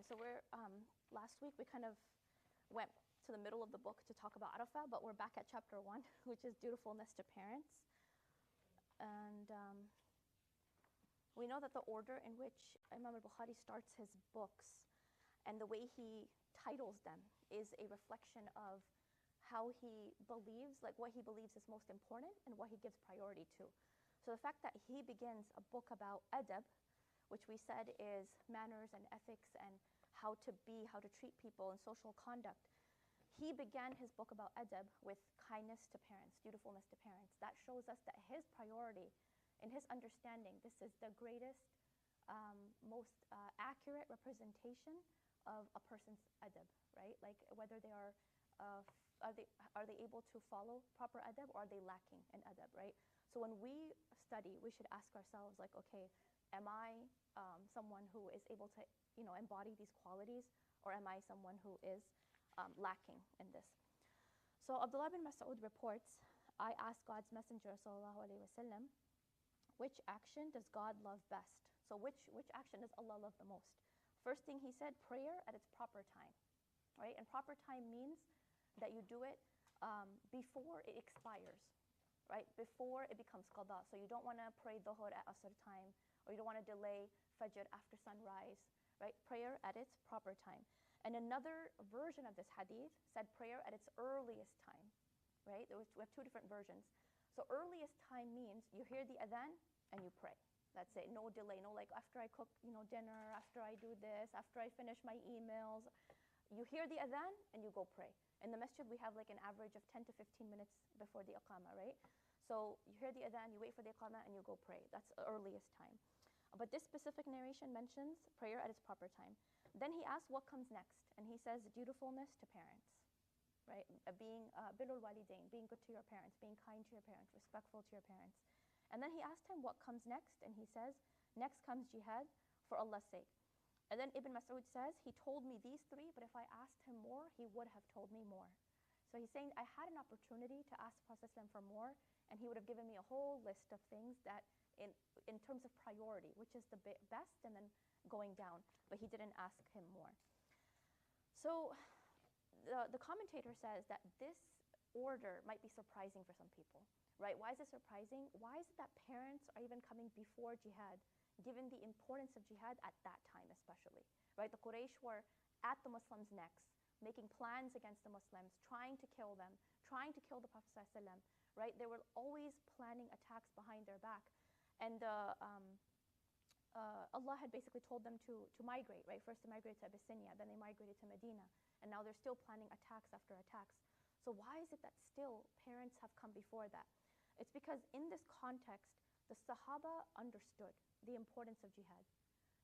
So last week we kind of went to the middle of the book to talk about Arafah, but we're back at chapter 1, which is dutifulness to parents. And we know that the order in which Imam al-Bukhari starts his books and the way he titles them is a reflection of how he believes, like what he believes is most important and what he gives priority to. So the fact that he begins a book about adab, which we said is manners and ethics and how to be, how to treat people and social conduct. He began his book about adab with kindness to parents, dutifulness to parents. That shows us that his priority, in his understanding, this is the greatest, most accurate representation of a person's adab, right? Like whether they are they able to follow proper adab or are they lacking in adab, right? So when we study, we should ask ourselves, like, okay, am I someone who is able to, embody these qualities, or am I someone who is lacking in this? So Abdullah bin Mas'ud reports, I asked God's Messenger sallallahu alaihi wasallam, which action does God love best? So which action does Allah love the most? First thing he said, prayer at its proper time, right? And proper time means that you do it before it expires, right? Before it becomes qada. So you don't want to pray dhuhr at asr time, or you don't want to delay fajr after sunrise, right? Prayer at its proper time. And another version of this hadith said prayer at its earliest time, right? We have two different versions. So earliest time means you hear the adhan and you pray. That's it, no delay, no like after I cook, dinner, after I do this, after I finish my emails. You hear the adhan and you go pray. In the masjid, we have like an average of 10 to 15 minutes before the iqamah, right? So you hear the adhan, you wait for the iqamah, and you go pray. That's the earliest time. But this specific narration mentions prayer at its proper time. Then he asks what comes next, and he says dutifulness to parents, right? Being birrul walidain, being good to your parents, being kind to your parents, respectful to your parents. And then he asked him what comes next, and he says, next comes jihad for Allah's sake. And then Ibn Mas'ud says, he told me these three, but if I asked him more, he would have told me more. So he's saying, I had an opportunity to ask the Prophet ﷺ for more, and he would have given me a whole list of things that in terms of priority, which is the best, and then going down, but he didn't ask him more. So the commentator says that this order might be surprising for some people, right? Why is it surprising? Why is it that parents are even coming before jihad, given the importance of jihad at that time especially, right? The Quraysh were at the Muslims' necks, making plans against the Muslims, trying to kill them, trying to kill the Prophet ﷺ, right? They were always planning attacks behind their back. And Allah had basically told them to migrate, right? First they migrated to Abyssinia, then they migrated to Medina, and now they're still planning attacks after attacks. So why is it that still parents have come before that? It's because in this context, the Sahaba understood the importance of jihad.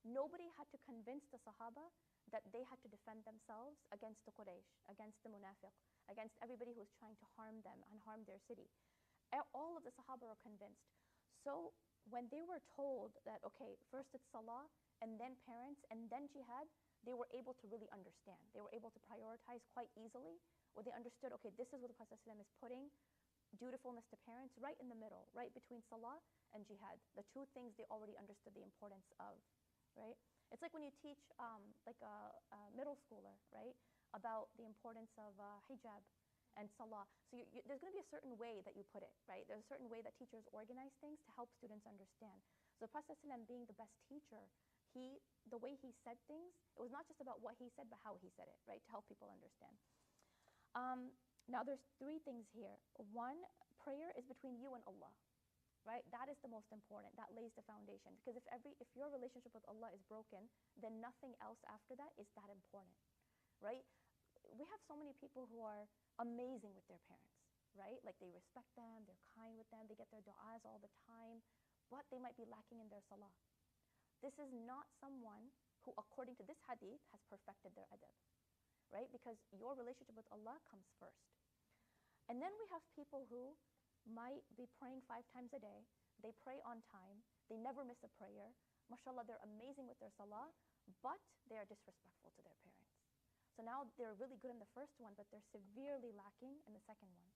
Nobody had to convince the Sahaba that they had to defend themselves against the Quraysh, against the Munafiq, against everybody who was trying to harm them and harm their city. All of the Sahaba were convinced. So when they were told that, okay, first it's salah, and then parents, and then jihad, they were able to really understand. They were able to prioritize quite easily, where they understood, okay, this is what the Prophet ﷺ is putting dutifulness to parents right in the middle, right between salah and jihad, the two things they already understood the importance of, right? It's like when you teach like a middle schooler, right, about the importance of hijab and salah. So there's going to be a certain way that you put it, right? There's a certain way that teachers organize things to help students understand. So the Prophet ﷺ being the best teacher, the way he said things, it was not just about what he said, but how he said it, right, to help people understand. Now there's three things here. One, prayer is between you and Allah, right? That is the most important. That lays the foundation. Because if your relationship with Allah is broken, then nothing else after that is that important, right? We have so many people who are amazing with their parents, right? Like they respect them, they're kind with them, they get their du'as all the time, but they might be lacking in their salah. This is not someone who, according to this hadith, has perfected their adab, right? Because your relationship with Allah comes first. And then we have people who might be praying 5 times a day, they pray on time, they never miss a prayer, mashallah, they're amazing with their salah, but they are disrespectful to their parents. So now they're really good in the first one, but they're severely lacking in the second one.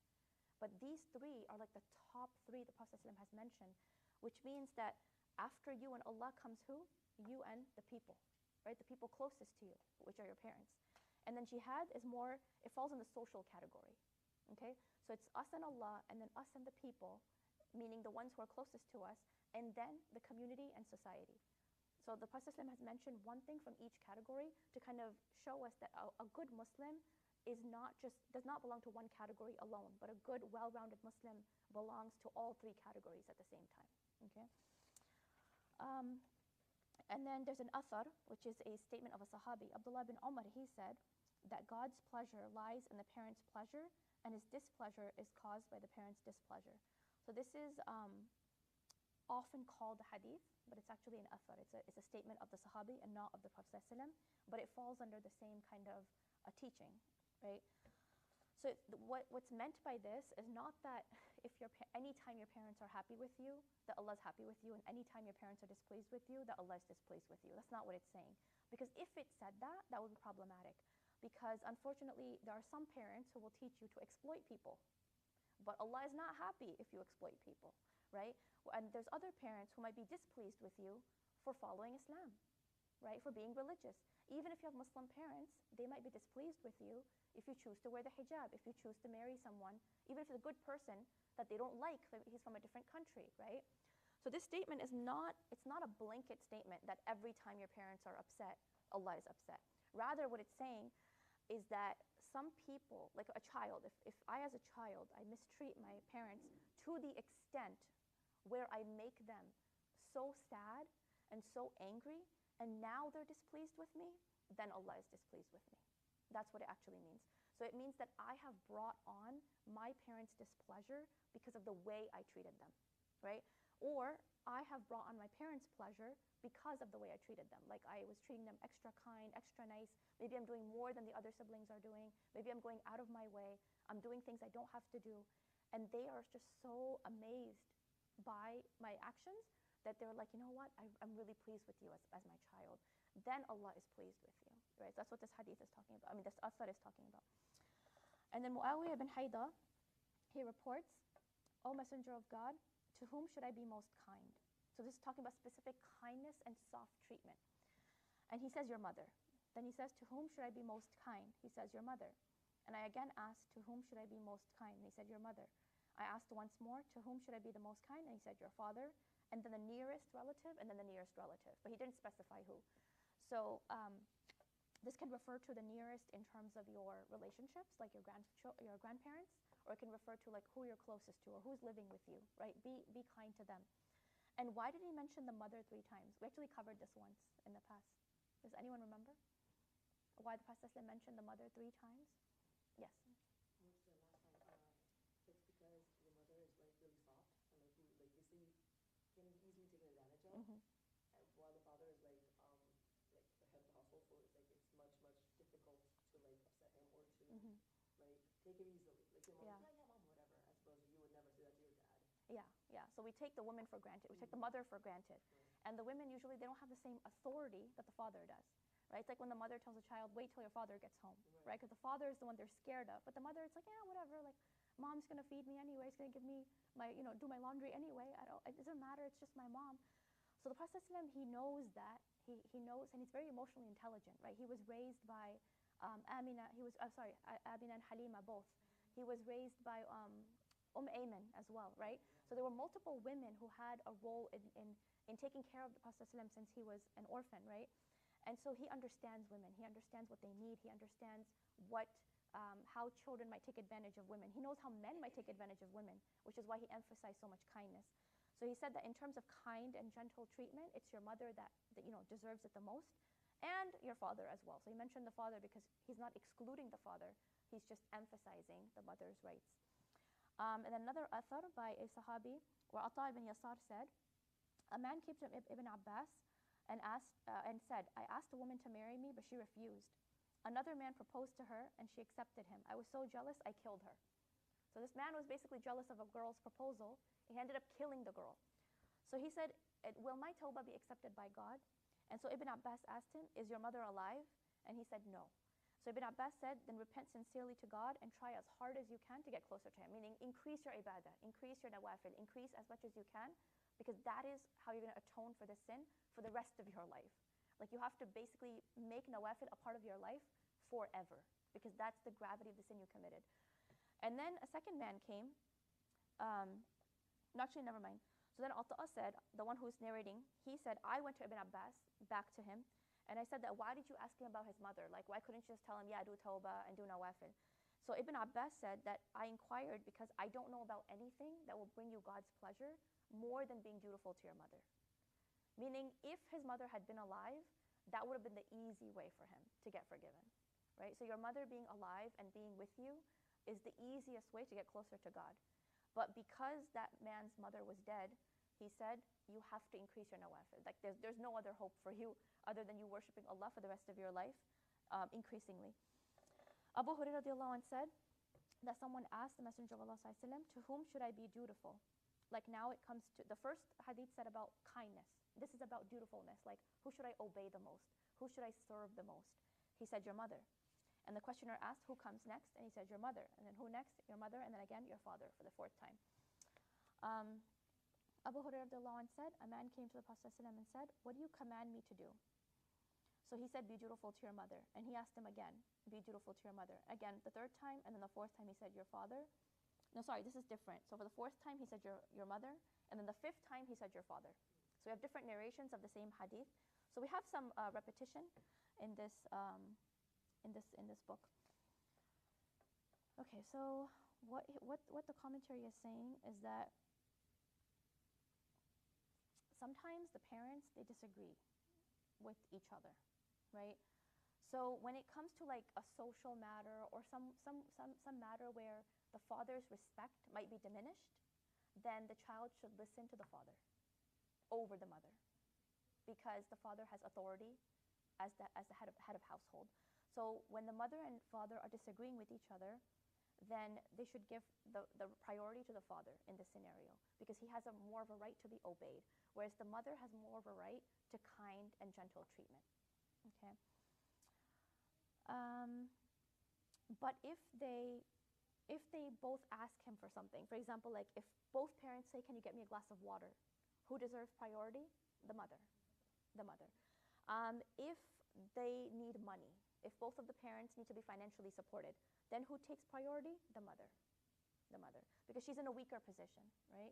But these three are like the top 3 the Prophet ﷺ has mentioned, which means that after you and Allah comes who? You and the people, right? The people closest to you, which are your parents. And then jihad is more, it falls in the social category, okay? So it's us and Allah, and then us and the people, meaning the ones who are closest to us, and then the community and society. So the Prophet ﷺ has mentioned one thing from each category to kind of show us that a good Muslim is not just, does not belong to one category alone, but a good, well-rounded Muslim belongs to all three categories at the same time, okay? And then there's an athar, which is a statement of a sahabi. Abdullah bin Umar, he said that God's pleasure lies in the parent's pleasure, and his displeasure is caused by the parent's displeasure. So this is often called a hadith, but it's actually an athar. It's a statement of the sahabi and not of the Prophet ﷺ, but it falls under the same kind of teaching, right? So what's meant by this is not that if anytime your parents are happy with you, that Allah's happy with you, and anytime your parents are displeased with you, that Allah is displeased with you. That's not what it's saying. Because if it said that, that would be problematic. Because unfortunately, there are some parents who will teach you to exploit people. But Allah is not happy if you exploit people, right? And there's other parents who might be displeased with you for following Islam, right? For being religious. Even if you have Muslim parents, they might be displeased with you if you choose to wear the hijab, if you choose to marry someone, even if it's a good person that they don't like, he's from a different country, right? So this statement is not, it's not a blanket statement that every time your parents are upset, Allah is upset. Rather, what it's saying is that some people, like a child, if I as a child, I mistreat my parents to the extent where I make them so sad and so angry, and now they're displeased with me, then Allah is displeased with me. That's what it actually means. So it means that I have brought on my parents' displeasure because of the way I treated them, right? Or I have brought on my parents' pleasure because of the way I treated them. Like I was treating them extra kind, extra nice. Maybe I'm doing more than the other siblings are doing. Maybe I'm going out of my way. I'm doing things I don't have to do. And they are just so amazed by my actions that they're like, you know what, I'm really pleased with you as my child. Then Allah is pleased with you, right? That's what this hadith is talking about. I mean, this athar is talking about. And then Muawiyah bin Haida, he reports, O Messenger of God, to whom should I be most kind? So this is talking about specific kindness and soft treatment. And he says, your mother. Then he says, to whom should I be most kind? He says, your mother. And I again asked, to whom should I be most kind? And he said, your mother. I asked once more, to whom should I be the most kind? And he said, your father. And then the nearest relative, and then the nearest relative. But he didn't specify who. So this can refer to the nearest in terms of your relationships, like your grandparents, or it can refer to like who you're closest to or who's living with you, right? Be kind to them. And why did he mention the mother 3 times? We actually covered this once in the past. Does anyone remember why the Prophet mentioned the mother 3 times? Yes. What's the last time? It's because your mother is like really soft and like you like easily can easily taken advantage of, Mm-hmm. and while the father is like the head of the household, so it's like it's much difficult to like upset him or to Mm-hmm. like take it easily. Like your mom, Yeah. yeah, mom, whatever. I suppose you would never say that to your dad. Yeah. So we take the woman for granted. We take the mother for granted. Right. And the women usually, they don't have the same authority that the father does. Right? It's like when the mother tells a child, wait till your father gets home. Right? Because the father is the one they're scared of. But the mother, it's like, yeah, whatever. Like, mom's going to feed me anyway. It's going to give me my, do my laundry anyway. It doesn't matter. It's just my mom. So the Prophet ﷺ, he knows that. He knows, and he's very emotionally intelligent, right? He was raised by Amina. Amina and Halima both. He was raised by Ayman as well, right? So there were multiple women who had a role in taking care of the Prophet ﷺ since he was an orphan, right? And so he understands women. He understands what they need. He understands how children might take advantage of women. He knows how men might take advantage of women, which is why he emphasized so much kindness. So he said that in terms of kind and gentle treatment, it's your mother that deserves it the most, and your father as well. So he mentioned the father because he's not excluding the father. He's just emphasizing the mother's rights. And another athar by a sahabi, where Ata ibn Yasar said, a man came to Ibn Abbas and said, I asked a woman to marry me, but she refused. Another man proposed to her, and she accepted him. I was so jealous, I killed her. So this man was basically jealous of a girl's proposal. He ended up killing the girl. So he said, will my tawbah be accepted by God? And so Ibn Abbas asked him, is your mother alive? And he said, no. So Ibn Abbas said, then repent sincerely to God and try as hard as you can to get closer to him, meaning increase your ibadah, increase your nawafil, increase as much as you can, because that is how you're going to atone for the sin for the rest of your life, Like you have to basically make nawafil a part of your life forever, because that's the gravity of the sin you committed. And then a second man came. Actually, never mind. So then Ata'a said, the one who's narrating, he said, I went to Ibn Abbas, back to him, and I said that, why did you ask him about his mother? Like, why couldn't you just tell him, yeah, do tawbah and do nawafil? So Ibn Abbas said that I inquired because I don't know about anything that will bring you God's pleasure more than being dutiful to your mother. Meaning, if his mother had been alive, that would have been the easy way for him to get forgiven, right? So your mother being alive and being with you is the easiest way to get closer to God. But because that man's mother was dead, he said, you have to increase your nawafil. Like there's no other hope for you other than you worshiping Allah for the rest of your life, increasingly. Abu Hurairah radiallahu anh said that someone asked the Messenger of Allah sallallahu alaihi wasallam, to whom should I be dutiful? Like now it comes to, the first hadith said about kindness. This is about dutifulness. Like, who should I obey the most? Who should I serve the most? He said, your mother. And the questioner asked, who comes next? And he said, your mother. And then who next? Your mother. And then again, your father for the fourth time. Abu Hurairah said, a man came to the Prophet ﷺ and said, what do you command me to do? So he said, be dutiful to your mother. And he asked him again, be dutiful to your mother. Again, the third time, and then the fourth time he said, your father. No, sorry, this is different. So for the fourth time, he said, your mother. And then the fifth time, he said, your father. So we have different narrations of the same hadith. So we have some repetition in this book. Okay, so what the commentary is saying is that sometimes the parents, they disagree with each other, right? So when it comes to like a social matter or some matter where the father's respect might be diminished, then the child should listen to the father over the mother, because the father has authority as the head of household. So when the mother and father are disagreeing with each other, then they should give the priority to the father in this scenario, because he has more of a right to be obeyed, whereas the mother has more of a right to kind and gentle treatment. Okay. But if they both ask him for something, for example, like if both parents say, can you get me a glass of water? Who deserves priority? The mother. The mother. If they need money, if both of the parents need to be financially supported, then who takes priority? The mother. The mother. Because she's in a weaker position, right?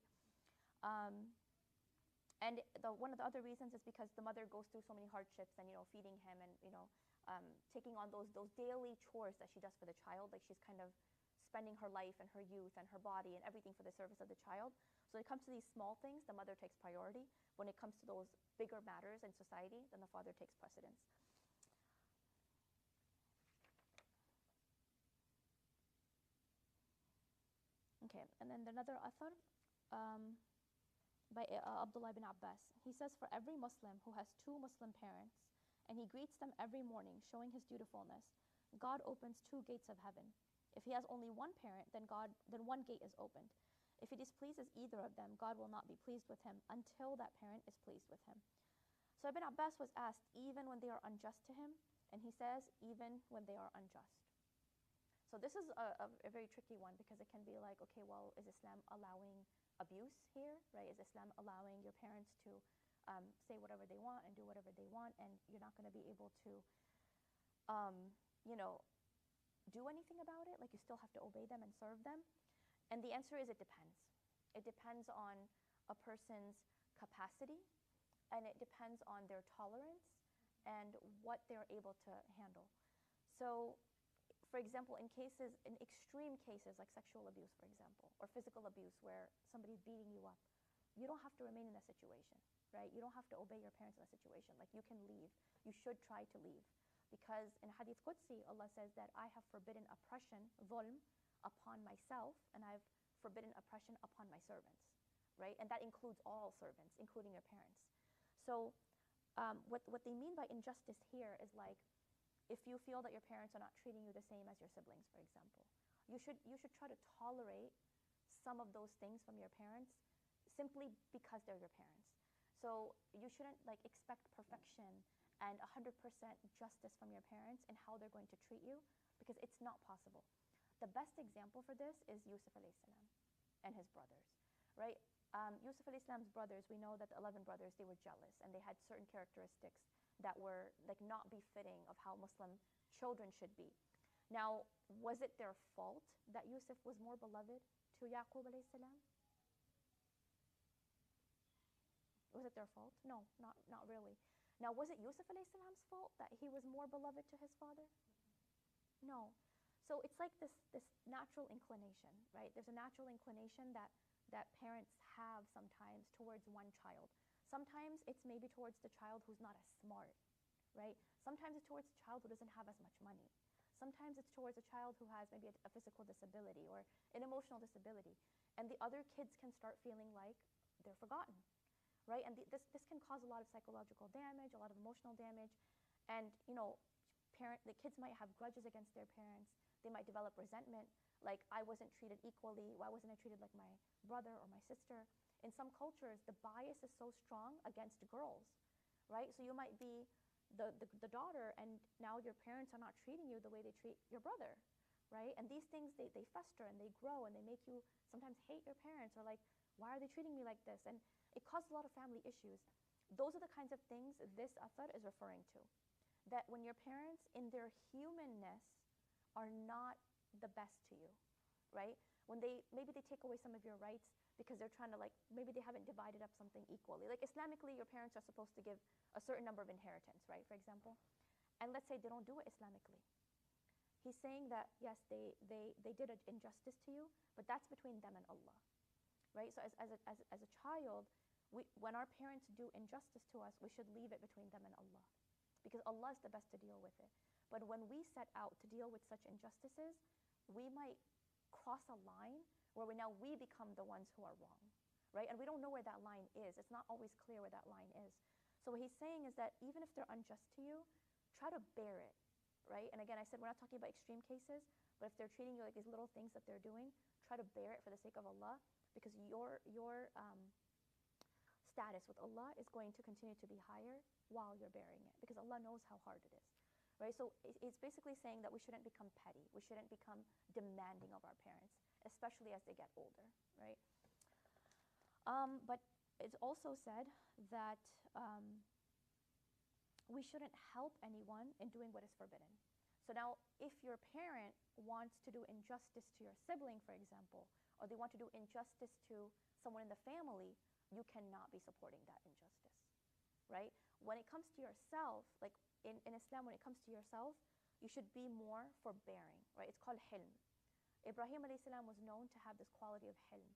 And one of the other reasons is because the mother goes through so many hardships and, feeding him and, taking on those daily chores that she does for the child. Like she's kind of spending her life and her youth and her body and everything for the service of the child. So when it comes to these small things, the mother takes priority. When it comes to those bigger matters in society, then the father takes precedence. Okay, and then another athar by Abdullah ibn Abbas. He says, for every Muslim who has two Muslim parents, and he greets them every morning, showing his dutifulness, God opens two gates of heaven. If he has only one parent, then one gate is opened. If he displeases either of them, God will not be pleased with him until that parent is pleased with him. So Ibn Abbas was asked, even when they are unjust to him, and he says, even when they are unjust. So this is a very tricky one, because it can be like, okay, well, is Islam allowing abuse here, right? Is Islam allowing your parents to say whatever they want and do whatever they want, and you're not going to be able to, do anything about it? Like you still have to obey them and serve them? And the answer is it depends. It depends on a person's capacity, and it depends on their tolerance and what they're able to handle. So, for example, in extreme cases like sexual abuse, for example, or physical abuse where somebody's beating you up, you don't have to remain in that situation, right? You don't have to obey your parents in that situation. Like you can leave. You should try to leave. Because in Hadith Qudsi, Allah says that I have forbidden oppression, dhulm, upon myself, and I've forbidden oppression upon my servants, right? And that includes all servants, including your parents. So what they mean by injustice here is like, if you feel that your parents are not treating you the same as your siblings, for example, you should try to tolerate some of those things from your parents simply because they're your parents. So you shouldn't like expect perfection and 100% justice from your parents in how they're going to treat you, because it's not possible. The best example for this is Yusuf alayhi salam and his brothers, right? Yusuf alayhi salam's brothers, we know that the 11 brothers, they were jealous and they had certain characteristics that were like not befitting of how Muslim children should be. Now, was it their fault that Yusuf was more beloved to Yaqub alayhi salam? Was it their fault? No, not really. Now, was it Yusuf alayhi salam's fault that he was more beloved to his father? No. So it's like this natural inclination, right? There's a natural inclination that parents have sometimes towards one child. Sometimes it's maybe towards the child who's not as smart, right? Sometimes it's towards the child who doesn't have as much money. Sometimes it's towards a child who has maybe a physical disability or an emotional disability. And the other kids can start feeling like they're forgotten, right? And this can cause a lot of psychological damage, a lot of emotional damage. And, the kids might have grudges against their parents. They might develop resentment, like I wasn't treated equally. Why wasn't I treated like my brother or my sister? In some cultures, the bias is so strong against girls, right? So you might be the daughter, and now your parents are not treating you the way they treat your brother, right? And these things, they fester and they grow and they make you sometimes hate your parents, or like, why are they treating me like this? And it causes a lot of family issues. Those are the kinds of things this athar is referring to. That when your parents, in their humanness, are not the best to you, right? When maybe they take away some of your rights because they're trying to, like, maybe they haven't divided up something equally. Like Islamically, your parents are supposed to give a certain number of inheritance, right, for example. And let's say they don't do it Islamically. He's saying that, yes, they did an injustice to you, but that's between them and Allah, right? So as a child, when our parents do injustice to us, we should leave it between them and Allah, because Allah is the best to deal with it. But when we set out to deal with such injustices, we might cross a line where we become the ones who are wrong, right? And we don't know where that line is. It's not always clear where that line is. So what he's saying is that even if they're unjust to you, try to bear it, right? And again, I said we're not talking about extreme cases, but if they're treating you like these little things that they're doing, try to bear it for the sake of Allah, because your status with Allah is going to continue to be higher while you're bearing it, because Allah knows how hard it is, right? So it's basically saying that we shouldn't become petty. We shouldn't become demanding of our parents, especially as they get older, right? But it's also said that we shouldn't help anyone in doing what is forbidden. So now, if your parent wants to do injustice to your sibling, for example, or they want to do injustice to someone in the family, you cannot be supporting that injustice, right? When it comes to yourself, like in Islam, when it comes to yourself, you should be more forbearing, right? It's called hilm. Ibrahim alayhi salam was known to have this quality of hilm.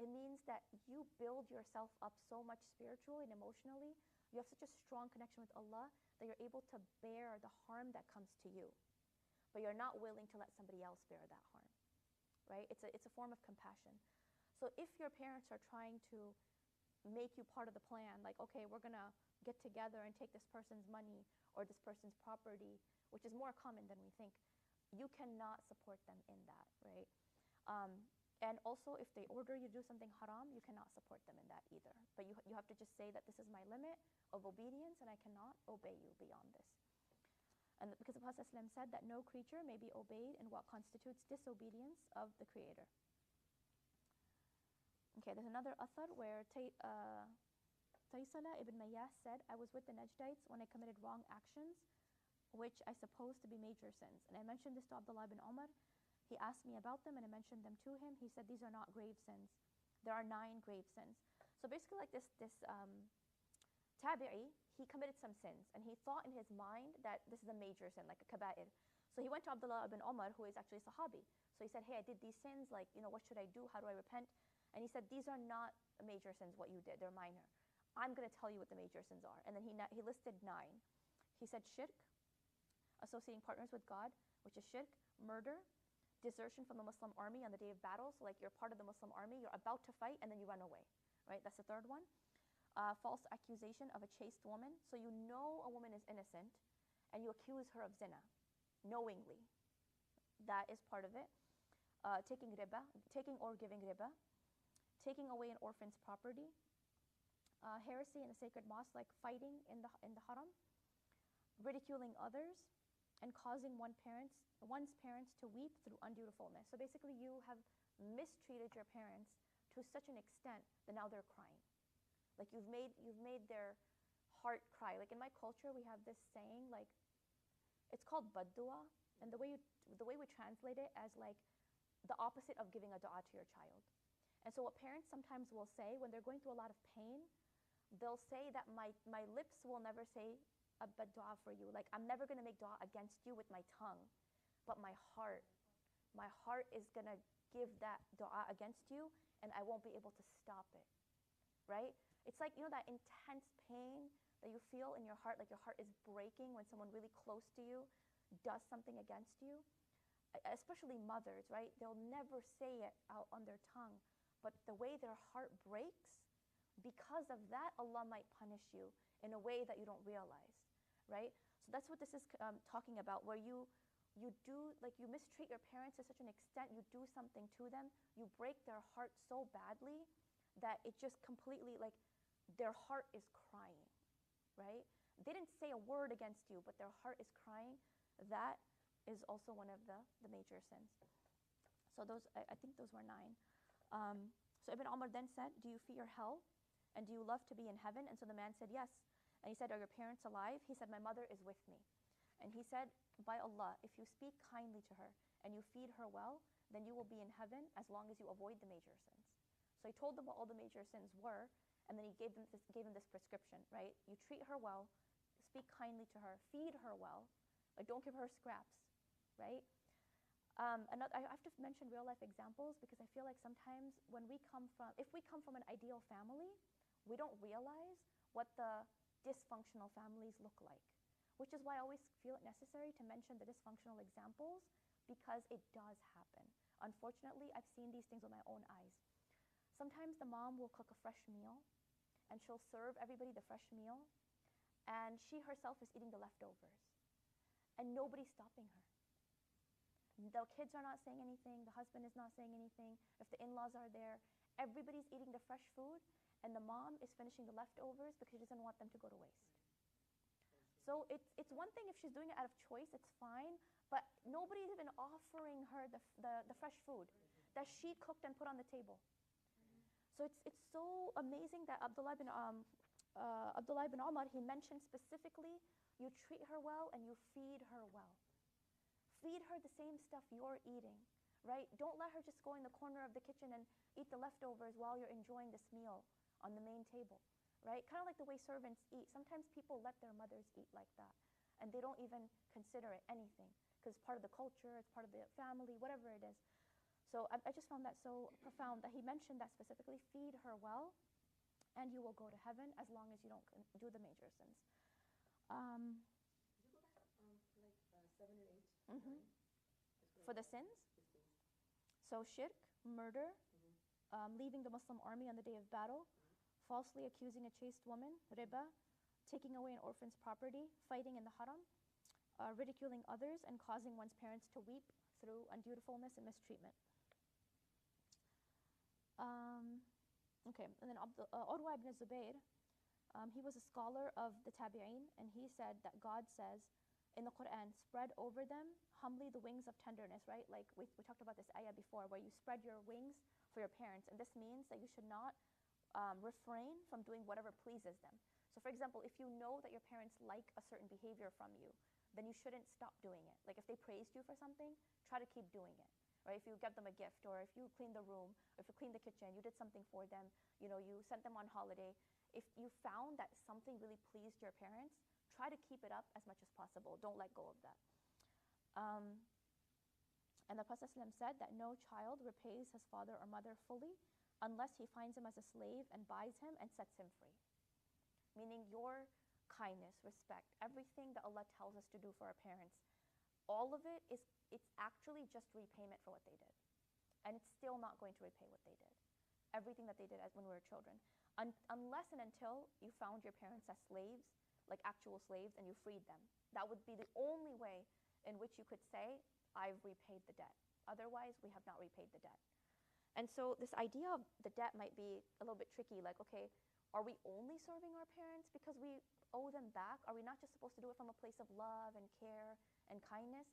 It means that you build yourself up so much spiritually and emotionally. You have such a strong connection with Allah that you're able to bear the harm that comes to you, but you're not willing to let somebody else bear that harm, right? It's a form of compassion. So if your parents are trying to make you part of the plan, like, okay, we're going to get together and take this person's money or this person's property, which is more common than we think, you cannot support them in that, right? And also, if they order you to do something haram, you cannot support them in that either. But you have to just say that this is my limit of obedience and I cannot obey you beyond this. And because the Prophet ﷺ said that no creature may be obeyed in what constitutes disobedience of the Creator. Okay, there's another athar where Taysala ibn Mayyas said, I was with the Najdites when I committed wrong actions, which I suppose to be major sins. And I mentioned this to Abdullah ibn Umar. He asked me about them and I mentioned them to him. He said, these are not grave sins. There are 9 grave sins. So basically like this tabi'i, he committed some sins and he thought in his mind that this is a major sin, like a kaba'ir. So he went to Abdullah ibn Umar, who is actually a sahabi. So he said, hey, I did these sins, like, what should I do? How do I repent? And he said, these are not major sins, what you did. They're minor. I'm going to tell you what the major sins are. And then he listed 9. He said shirk, associating partners with God, which is shirk, murder, desertion from the Muslim army on the day of battle. So like you're part of the Muslim army, you're about to fight, and then you run away, right? That's the third one. False accusation of a chaste woman. So you know a woman is innocent, and you accuse her of zina, knowingly. That is part of it. Taking riba, taking or giving riba. Taking away an orphan's property, heresy in the sacred mosque, like fighting in the haram, ridiculing others, and causing one's parents to weep through undutifulness. So basically you have mistreated your parents to such an extent that now they're crying. Like you've made their heart cry. Like in my culture, we have this saying, like, it's called baddua, and the way we translate it as like the opposite of giving a dua to your child. And so what parents sometimes will say when they're going through a lot of pain, they'll say that my lips will never say a bad dua for you. Like I'm never going to make dua against you with my tongue, but my heart is going to give that dua against you, and I won't be able to stop it, right? It's like, you know, that intense pain that you feel in your heart, like your heart is breaking when someone really close to you does something against you. Especially mothers, right? They'll never say it out on their tongue, but the way their heart breaks, because of that, Allah might punish you in a way that you don't realize, right? So that's what this is talking about, where you do, like, you mistreat your parents to such an extent, you do something to them, you break their heart so badly that it just completely, like, their heart is crying, right? They didn't say a word against you, but their heart is crying. That is also one of the major sins. So those, I think those were 9. So Ibn Umar then said, do you fear hell? And do you love to be in heaven? And so the man said, yes. And he said, are your parents alive? He said, my mother is with me. And he said, by Allah, if you speak kindly to her and you feed her well, then you will be in heaven as long as you avoid the major sins. So he told them what all the major sins were, and then he gave them this prescription, right? You treat her well, speak kindly to her, feed her well, like don't give her scraps, right? I have to mention real life examples because I feel like sometimes if we come from an ideal family, we don't realize what the dysfunctional families look like, which is why I always feel it necessary to mention the dysfunctional examples, because it does happen. Unfortunately, I've seen these things with my own eyes. Sometimes the mom will cook a fresh meal and she'll serve everybody the fresh meal, and she herself is eating the leftovers and nobody's stopping her. The kids are not saying anything, the husband is not saying anything, if the in-laws are there, everybody's eating the fresh food, and the mom is finishing the leftovers because she doesn't want them to go to waste. So it's one thing if she's doing it out of choice, it's fine, but nobody's even offering her the fresh food that she cooked and put on the table. So it's so amazing that Abdullah ibn Umar, he mentioned specifically, you treat her well and you feed her well. Feed her the same stuff you're eating, right? Don't let her just go in the corner of the kitchen and eat the leftovers while you're enjoying this meal on the main table, right? Kind of like the way servants eat. Sometimes people let their mothers eat like that, and they don't even consider it anything because it's part of the culture, it's part of the family, whatever it is. So I just found that so profound that he mentioned that specifically, feed her well, and you will go to heaven as long as you don't do the major sins. Could you go back for like 7 or 8? Mm-hmm. For the sins? So shirk, murder, leaving the Muslim army on the day of battle, falsely accusing a chaste woman, riba, taking away an orphan's property, fighting in the haram, ridiculing others, and causing one's parents to weep through undutifulness and mistreatment. Okay, and then Urwa ibn Zubayr, he was a scholar of the Tabi'een, and he said that God says in the Quran, spread over them humbly the wings of tenderness, right? Like we talked about this ayah before, where you spread your wings for your parents, and this means that you should not refrain from doing whatever pleases them. So for example, if you know that your parents like a certain behavior from you, then you shouldn't stop doing it. Like if they praised you for something, try to keep doing it, right? If you give them a gift, or if you clean the room, or if you clean the kitchen, you did something for them, you know, you sent them on holiday. If you found that something really pleased your parents, try to keep it up as much as possible. Don't let go of that. And the Prophet ﷺ said that no child repays his father or mother fully unless he finds him as a slave and buys him and sets him free. Meaning your kindness, respect, everything that Allah tells us to do for our parents, all of it's actually just repayment for what they did. And it's still not going to repay what they did. Everything that they did when we were children. Unless and until you found your parents as slaves, like actual slaves, and you freed them. That would be the only way in which you could say, I've repaid the debt. Otherwise, we have not repaid the debt. And so this idea of the debt might be a little bit tricky, like, okay, are we only serving our parents because we owe them back? Are we not just supposed to do it from a place of love and care and kindness?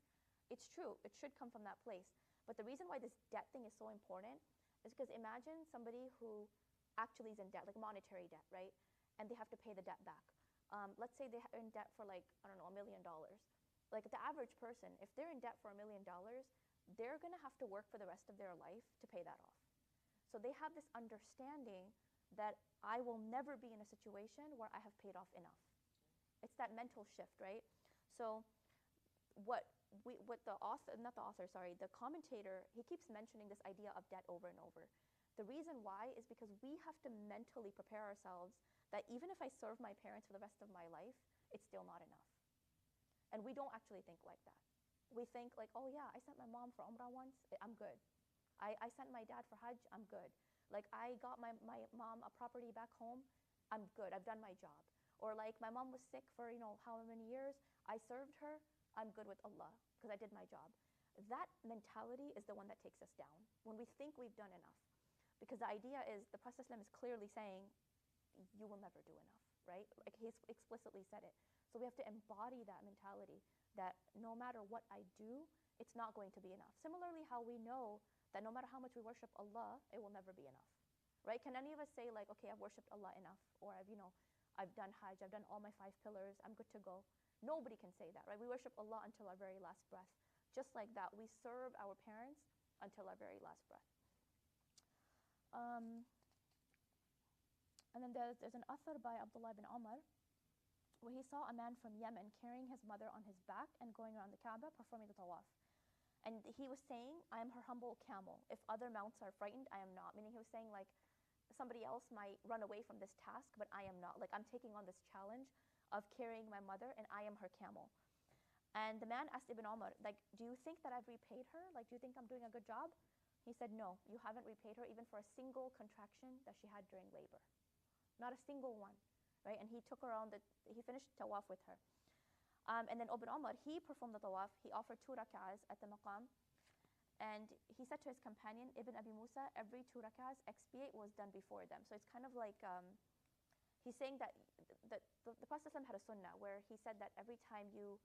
It's true, it should come from that place. But the reason why this debt thing is so important is because imagine somebody who actually is in debt, like monetary debt, right? And they have to pay the debt back. Let's say they're in debt for like, I don't know, $1 million. Like the average person, if they're in debt for $1 million, they're gonna have to work for the rest of their life to pay that off. So they have this understanding that I will never be in a situation where I have paid off enough. It's that mental shift, right? So what the author, not the author, sorry, the commentator, he keeps mentioning this idea of debt over and over. The reason why is because we have to mentally prepare ourselves that even if I serve my parents for the rest of my life, it's still not enough. And we don't actually think like that. We think like, oh yeah, I sent my mom for Umrah once, I'm good. I sent my dad for Hajj, I'm good. Like I got my mom a property back home, I'm good, I've done my job. Or like my mom was sick for, how many years, I served her, I'm good with Allah because I did my job. That mentality is the one that takes us down when we think we've done enough. Because the idea is, the Prophet ﷺ is clearly saying, you will never do enough, right? Like he explicitly said it. So we have to embody that mentality that no matter what I do, it's not going to be enough. Similarly, how we know that no matter how much we worship Allah, it will never be enough, right? Can any of us say like, okay, I've worshipped Allah enough, or I've done Hajj, I've done all my 5 pillars, I'm good to go? Nobody can say that, right? We worship Allah until our very last breath. Just like that, we serve our parents until our very last breath. And then there's an athar by Abdullah bin Umar where he saw a man from Yemen carrying his mother on his back and going around the Kaaba performing the tawaf. And he was saying, I am her humble camel. If other mounts are frightened, I am not. Meaning he was saying like, somebody else might run away from this task, but I am not. Like I'm taking on this challenge of carrying my mother and I am her camel. And the man asked Ibn Umar, like, do you think that I've repaid her? Like, do you think I'm doing a good job? He said, no, you haven't repaid her even for a single contraction that she had during labor. Not a single one, right? And he took her on, he finished tawaf with her. And then Ibn Umar, he performed the tawaf. He offered 2 rak'ahs at the maqam. And he said to his companion, Ibn Abi Musa, every 2 rak'ahs, expiate was done before them. So it's kind of like, he's saying that the Prophet ﷺ had a sunnah where he said that every time you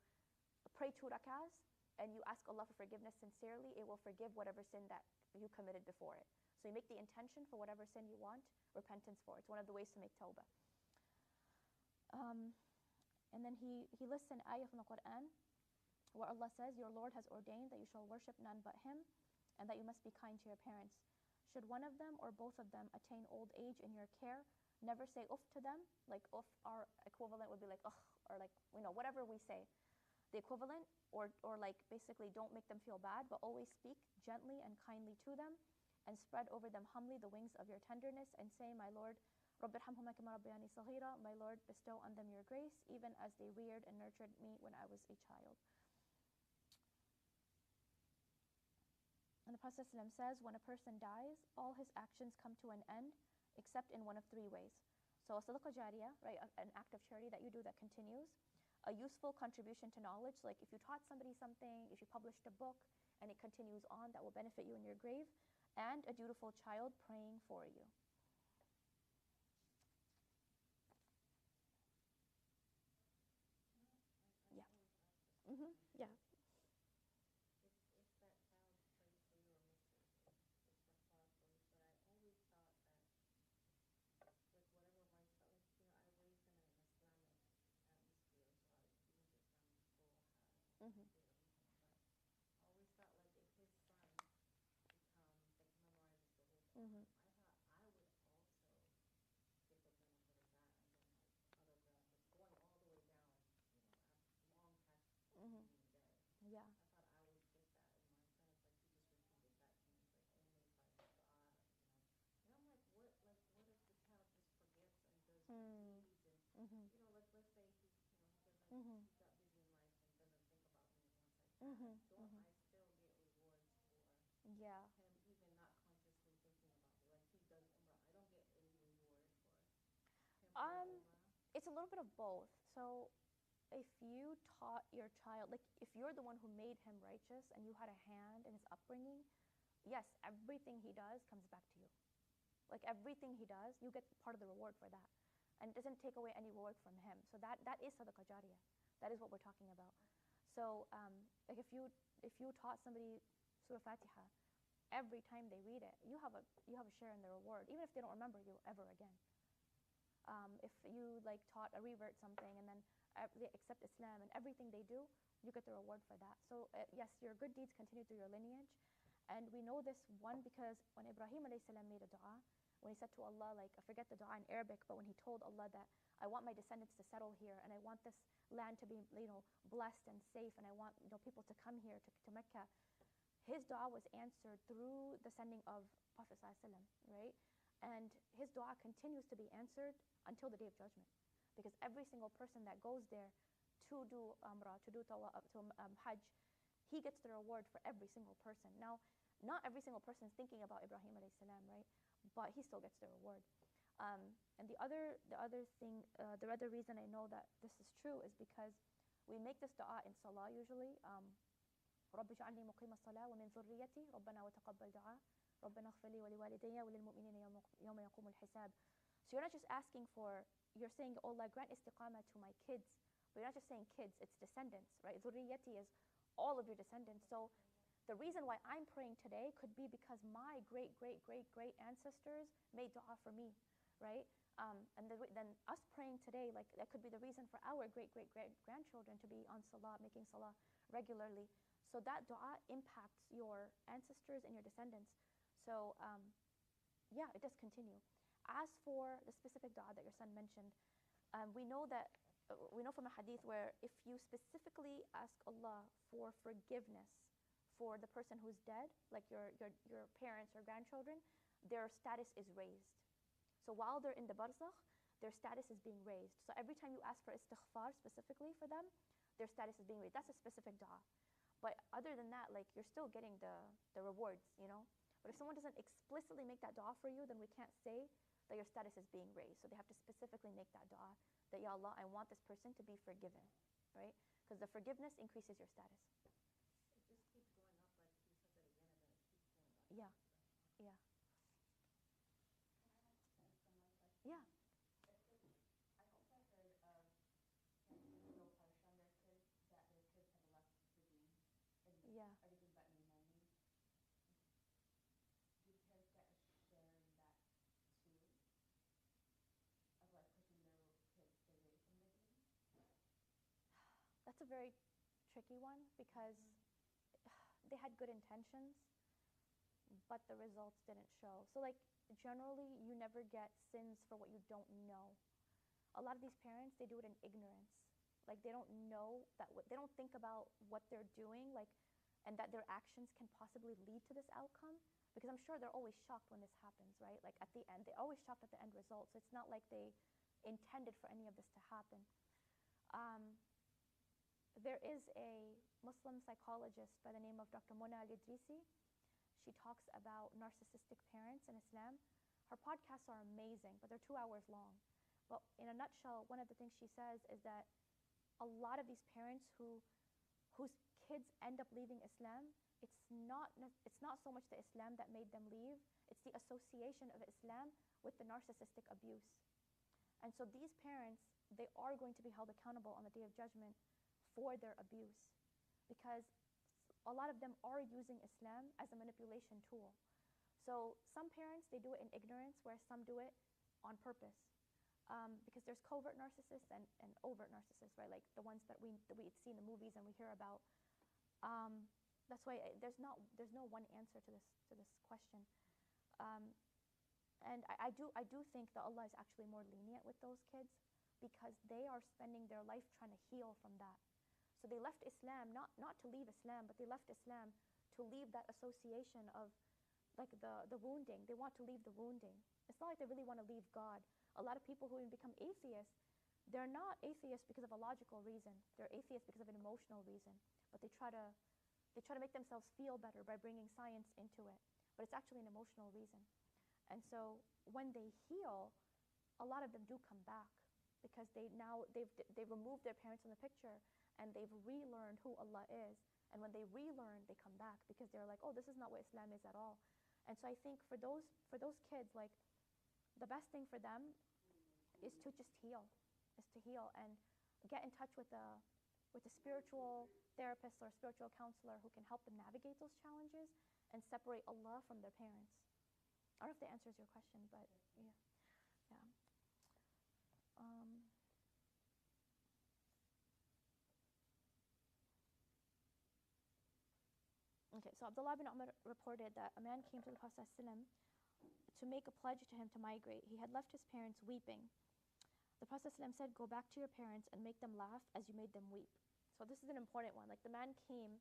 pray 2 rak'ahs and you ask Allah for forgiveness sincerely, it will forgive whatever sin that you committed before it. So you make the intention for whatever sin you want repentance for. It's one of the ways to make tawbah. And then he lists an ayah from the Quran where Allah says, your Lord has ordained that you shall worship none but Him and that you must be kind to your parents. Should one of them or both of them attain old age in your care, never say uff to them. Like uff, our equivalent would be like ugh, or like, whatever we say. The equivalent, or like basically don't make them feel bad, but always speak gently and kindly to them and spread over them humbly the wings of your tenderness and say, my Lord, Rabbi irhamhuma kama rabbayani saghira, my Lord, bestow on them your grace, even as they reared and nurtured me when I was a child. And the Prophet ﷺ says, when a person dies, all his actions come to an end, except in one of 3 ways. So, sadaqah jariyah, right, an act of charity that you do that continues. A useful contribution to knowledge, like if you taught somebody something, if you published a book, and it continues on, that will benefit you in your grave. And a dutiful child praying for you. Yeah. Yeah. Mm-hmm. Mm-hmm. Mm-hmm. Yeah. Mm. Mm-hmm. Mm-hmm. Mm-hmm. Mm-hmm. Yeah. It's a little bit of both. So if you taught your child, like if you're the one who made him righteous and you had a hand in his upbringing, yes, everything he does comes back to you. Like everything he does, you get part of the reward for that. And it doesn't take away any reward from him. So that is sadaqah jariyah. That is what we're talking about. So like if you taught somebody Surah Fatiha, every time they read it, you have a share in the reward, even if they don't remember you ever again. If you like taught a revert something and then they accept Islam and everything they do, you get the reward for that. So yes, your good deeds continue through your lineage. And we know this, one, because when Ibrahim alayhi salam made a dua, when he said to Allah, like, I forget the dua in Arabic, but when he told Allah that I want my descendants to settle here and I want this land to be, blessed and safe, and I want, people to come here to Mecca, his dua was answered through the sending of Prophet ﷺ, right? And his dua continues to be answered until the Day of Judgment. Because every single person that goes there to do Umrah, to do Hajj, he gets the reward for every single person. Now, not every single person is thinking about Ibrahim alayhi salam, right? But he still gets the reward. And the other reason I know that this is true is because we make this dua in Salah usually. رب اجعلني مقيم الصلاة ومن ذريتي ربنا وتقبل دعاء ربنا اغفر لي ولوالدي وللمؤمنين يوم يقوم الحساب. So you're not just asking for, you're saying, oh Allah, grant istiqamah to my kids. But you're not just saying kids, it's descendants, right? ذريتي is all of your descendants. So the reason why I'm praying today could be because my great, great, great, great ancestors made dua for me, right? And then us praying today, like that could be the reason for our great, great, great grandchildren to be on salah, making salah regularly. So that dua impacts your ancestors and your descendants. So yeah, it does continue. As for the specific dua that your son mentioned, we know from a hadith where if you specifically ask Allah for forgiveness for the person who's dead, like your parents or grandchildren, their status is raised. So while they're in the barzakh, their status is being raised. So every time you ask for istighfar specifically for them, their status is being raised. That's a specific dua. But other than that, like, you're still getting the rewards, But if someone doesn't explicitly make that dua for you, then we can't say that your status is being raised. So they have to specifically make that dua, that, Ya Allah, I want this person to be forgiven, right? Because the forgiveness increases your status. It just keeps going up, like he says it again, and then it keeps going up. Yeah, yeah. Can I ask my question? Yeah. I also heard of parents being real harsh on their kids, that their kids have left the deen and Yeah. everything but imani. Do parents get a share in that too? Of like pushing their kids away from the deen? That's a very tricky one because they had good intentions, but the results didn't show. So like generally you never get sins for what you don't know. A lot of these parents, they do it in ignorance. Like they don't know they don't think about what they're doing, like, and that their actions can possibly lead to this outcome. Because I'm sure they're always shocked when this happens, right? Like at the end, they're always shocked at the end result. So it's not like they intended for any of this to happen. There is a Muslim psychologist by the name of Dr. Mona Al-Idrisi. She talks about narcissistic parents in Islam. Her podcasts are amazing, but they're 2 hours long. But in a nutshell, one of the things she says is that a lot of these parents whose kids end up leaving Islam, it's not so much the Islam that made them leave, it's the association of Islam with the narcissistic abuse. And so these parents, they are going to be held accountable on the Day of Judgment for their abuse, because a lot of them are using Islam as a manipulation tool. So some parents, they do it in ignorance, whereas some do it on purpose. Because there's covert narcissists and overt narcissists, right? Like the ones that we see in the movies and we hear about. That's why there's no one answer to this question. And I do think that Allah is actually more lenient with those kids because they are spending their life trying to heal from that. So they left Islam, not to leave Islam, but they left Islam to leave that association of like the wounding. They want to leave the wounding. It's not like they really want to leave God. A lot of people who even become atheists, they're not atheists because of a logical reason. They're atheists because of an emotional reason. But they try to make themselves feel better by bringing science into it. But it's actually an emotional reason. And so when they heal, a lot of them do come back because they've removed their parents from the picture and they've relearned who Allah is. And when they relearn, they come back because they're like, oh, this is not what Islam is at all. And so I think for those kids, like, the best thing for them is to just heal, and get in touch with a spiritual therapist or a spiritual counselor who can help them navigate those challenges and separate Allah from their parents. I don't know if that answers your question, but yeah. Yeah. Okay, so Abdullah bin Umar reported that a man came to the Prophet ﷺ to make a pledge to him to migrate. He had left his parents weeping. The Prophet ﷺ said, "Go back to your parents and make them laugh as you made them weep." So this is an important one. Like the man came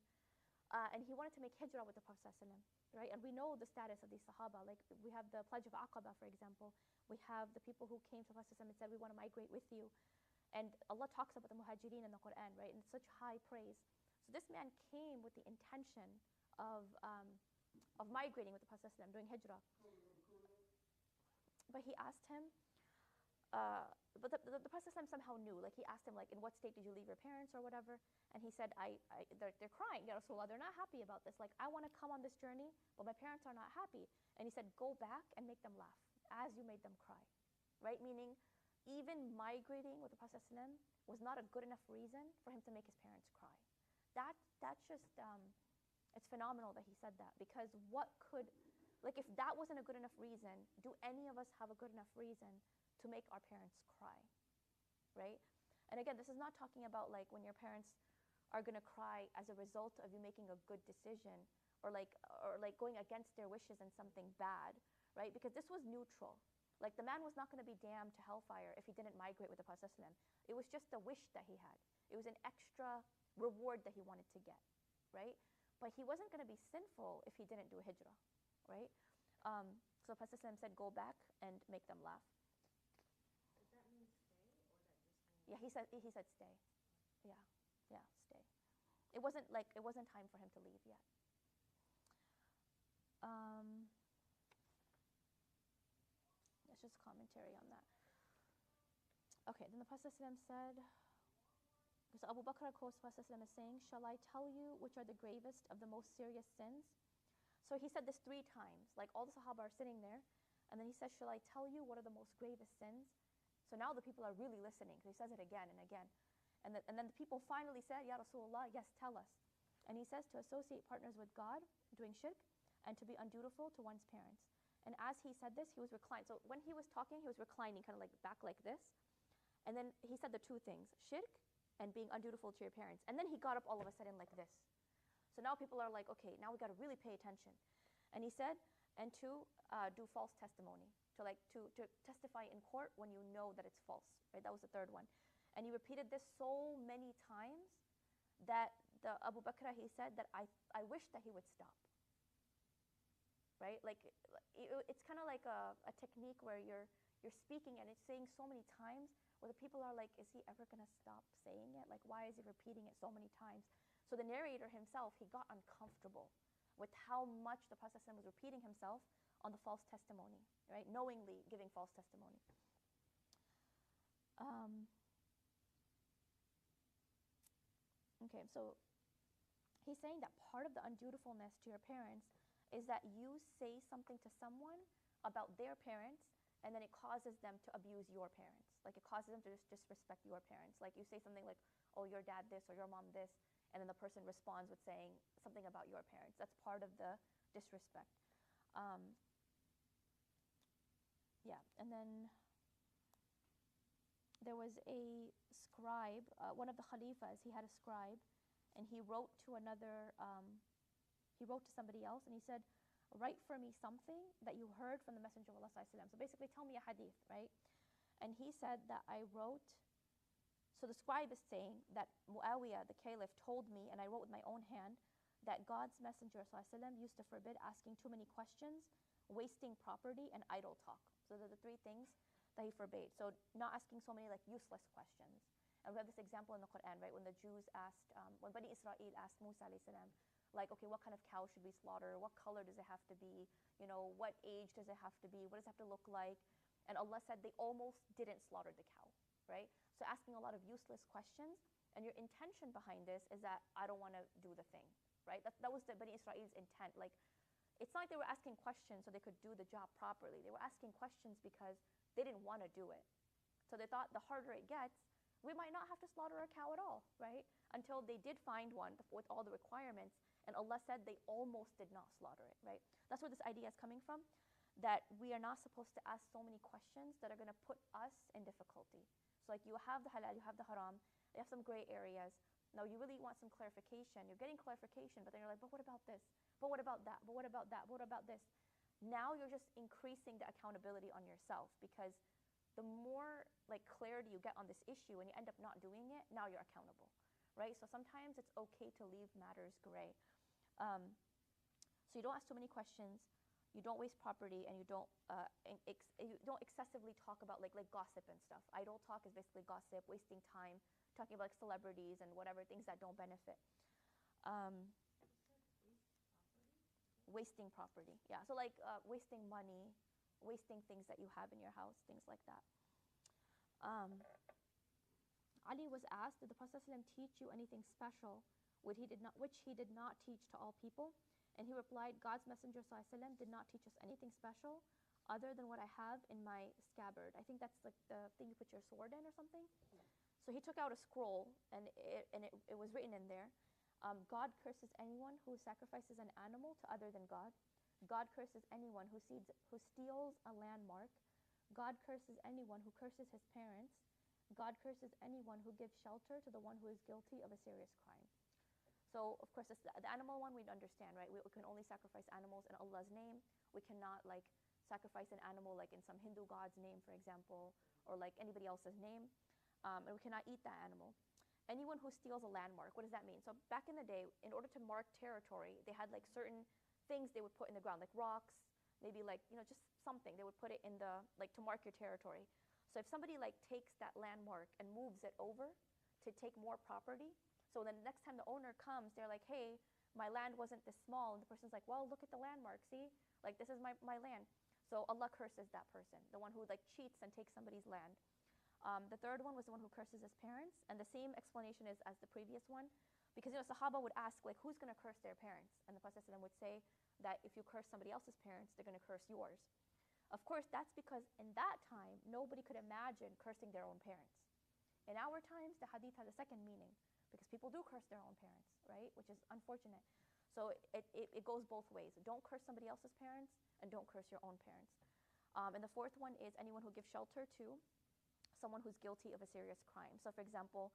and he wanted to make hijrah with the Prophet ﷺ, right? And we know the status of these Sahaba. Like we have the pledge of Aqaba, for example. We have the people who came to the Prophet ﷺ and said, "We want to migrate with you." And Allah talks about the Muhajirin in the Quran, right? And such high praise. So this man came with the intention of migrating with the Prophet ﷺ, doing hijrah. But he asked him, but the Prophet ﷺ somehow knew. Like he asked him, like, in what state did you leave your parents or whatever? And he said, they're crying, Ya Rasulullah, they're not happy about this. Like, I want to come on this journey, but my parents are not happy. And he said, go back and make them laugh as you made them cry, right? Meaning, even migrating with the Prophet ﷺ was not a good enough reason for him to make his parents cry. That's just, it's phenomenal that he said that, because what could, like if that wasn't a good enough reason, do any of us have a good enough reason to make our parents cry, right? And again, this is not talking about like when your parents are gonna cry as a result of you making a good decision or like going against their wishes in something bad, right? Because this was neutral. Like the man was not gonna be damned to hellfire if he didn't migrate with the Prophet ﷺ. It was just a wish that he had. It was an extra reward that he wanted to get, right? But he wasn't going to be sinful if he didn't do a hijrah, right? So the Prophet ﷺ said, go back and make them laugh. Does that mean stay, or that just means? Yeah, he said stay. Yeah, stay. It wasn't time for him to leave yet. That's just commentary on that. Okay, then the Prophet ﷺ said, so Abu Bakr quotes Prophet ﷺ as saying, shall I tell you which are the gravest of the most serious sins? So he said this 3 times. Like all the Sahaba are sitting there. And then he says, shall I tell you what are the most gravest sins? So now the people are really listening. He says it again and again. And then the people finally said, Ya Rasulullah, yes, tell us. And he says to associate partners with God, doing shirk, and to be undutiful to one's parents. And as he said this, he was reclined. So when he was talking, he was reclining kind of like back like this. And then he said the 2 things, shirk and being undutiful to your parents. And then he got up all of a sudden like this. So now people are like, okay, now we got to really pay attention. And he said, and to do false testimony, to testify in court when you know that it's false, right? That was the 3rd one. And he repeated this so many times that the Abu Bakr, he said that I wish that he would stop, right? Like it's kind of like a technique where you're speaking and it's saying so many times where the people are like, is he ever going to stop saying it? Like, why is he repeating it so many times? So the narrator himself, he got uncomfortable with how much the Prophet ﷺ was repeating himself on the false testimony, right? Knowingly giving false testimony. Okay, so he's saying that part of the undutifulness to your parents is that you say something to someone about their parents and then it causes them to abuse your parents. Like it causes them to just disrespect your parents. Like you say something like, oh, your dad this or your mom this, and then the person responds with saying something about your parents. That's part of the disrespect. Yeah, and then there was a scribe, one of the Khalifas, he had a scribe, and he wrote to somebody else, and he said, write for me something that you heard from the Messenger of Allah ﷺ. So basically, tell me a hadith, right? And he said that I wrote, so the scribe is saying that Muawiyah, the caliph, told me, and I wrote with my own hand, that God's Messenger ﷺ used to forbid asking too many questions, wasting property, and idle talk. So they're the 3 things that he forbade. So not asking so many like useless questions. And we have this example in the Quran, right? When the Jews asked, when Bani Israel asked Musa alayhi salam, like, okay, what kind of cow should we slaughter? What color does it have to be? You know, what age does it have to be? What does it have to look like? And Allah said they almost didn't slaughter the cow, right? So asking a lot of useless questions, and your intention behind this is that I don't want to do the thing, right? That was the Bani Israel's intent. Like, it's not like they were asking questions so they could do the job properly. They were asking questions because they didn't want to do it. So they thought the harder it gets, we might not have to slaughter a cow at all, right? Until they did find one with all the requirements, And Allah said they almost did not slaughter it, right? That's where this idea is coming from, that we are not supposed to ask so many questions that are going to put us in difficulty. So like you have the halal, you have the haram, you have some gray areas. Now you really want some clarification. You're getting clarification, but then you're like, but what about this? But what about that? But what about that? What about this? Now you're just increasing the accountability on yourself, because the more like clarity you get on this issue and you end up not doing it, now you're accountable, right? So sometimes it's okay to leave matters gray. So you don't ask too many questions, you don't waste property, and you don't excessively talk about like gossip and stuff. Idle talk is basically gossip, wasting time, talking about like celebrities and whatever, things that don't benefit. Wasting property, yeah. So like wasting money, wasting things that you have in your house, things like that. Ali was asked, did the Prophet ﷺ teach you anything special which he did not teach to all people? And he replied, God's Messenger ﷺ did not teach us anything special other than what I have in my scabbard. I think that's like the thing you put your sword in or something. So he took out a scroll, and it was written in there, God curses anyone who sacrifices an animal to other than God. God curses anyone who steals a landmark. God curses anyone who curses his parents. God curses anyone who gives shelter to the one who is guilty of a serious crime. So, of course, the animal one we'd understand, right? We can only sacrifice animals in Allah's name. We cannot, like, sacrifice an animal, like, in some Hindu god's name, for example, or, like, anybody else's name. And we cannot eat that animal. Anyone who steals a landmark, what does that mean? So back in the day, in order to mark territory, they had, like, certain things they would put in the ground, like rocks, maybe, like, you know, just something. They would put it in the, like, to mark your territory. So if somebody, like, takes that landmark and moves it over to take more property, so then the next time the owner comes, they're like, hey, my land wasn't this small. And the person's like, well, look at the landmark, see? Like, this is my land. So Allah curses that person, the one who, like, cheats and takes somebody's land. The third one was the one who curses his parents. And the same explanation is as the previous one. Because, you know, Sahaba would ask, like, who's going to curse their parents? And the Prophet would say that if you curse somebody else's parents, they're going to curse yours. Of course, that's because in that time, nobody could imagine cursing their own parents. In our times, the hadith has a second meaning, because people do curse their own parents, right? Which is unfortunate. So it goes both ways. Don't curse somebody else's parents, and don't curse your own parents. And the fourth one is anyone who gives shelter to someone who's guilty of a serious crime. So, for example,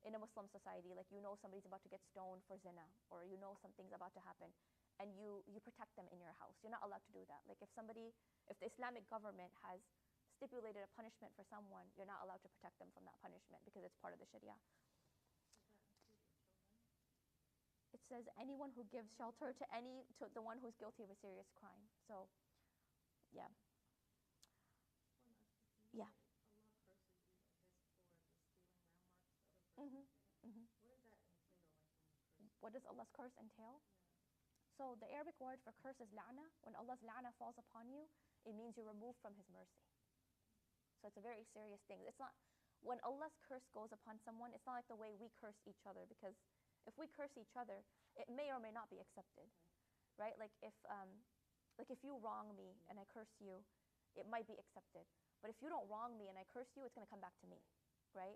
in a Muslim society, like, you know somebody's about to get stoned for zina, or you know something's about to happen, and you protect them in your house. You're not allowed to do that. Like, if the Islamic government has stipulated a punishment for someone, you're not allowed to protect them from that punishment because it's part of the Sharia. It says anyone who gives shelter to the one who's guilty of a serious crime. So, yeah. Yeah. What does Allah's curse entail? So the Arabic word for curse is la'na. When Allah's la'na falls upon you, it means you're removed from his mercy. So it's a very serious thing. It's not, when Allah's curse goes upon someone, it's not like the way we curse each other, because if we curse each other, it may or may not be accepted, right? Like if you wrong me and I curse you, it might be accepted. But if you don't wrong me and I curse you, it's going to come back to me, right?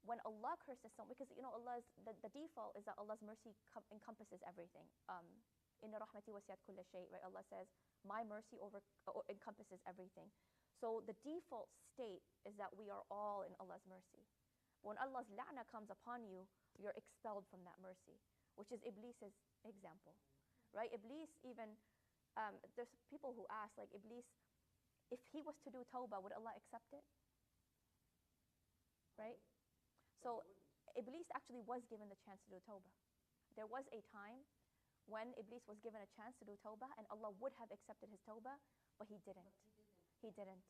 When Allah curses someone, because, you know, the default is that Allah's mercy encompasses everything. Inna rahmati wasiyat kulla shay, right? Allah says, my mercy encompasses everything. So the default state is that we are all in Allah's mercy. When Allah's la'na comes upon you, you're expelled from that mercy, which is Iblis's example, right? Iblis even, there's people who ask, like, Iblis, if he was to do tawbah, would Allah accept it? Right? So Iblis actually was given the chance to do tawbah. There was a time when Iblis was given a chance to do tawbah, and Allah would have accepted his tawbah, but he didn't. He didn't.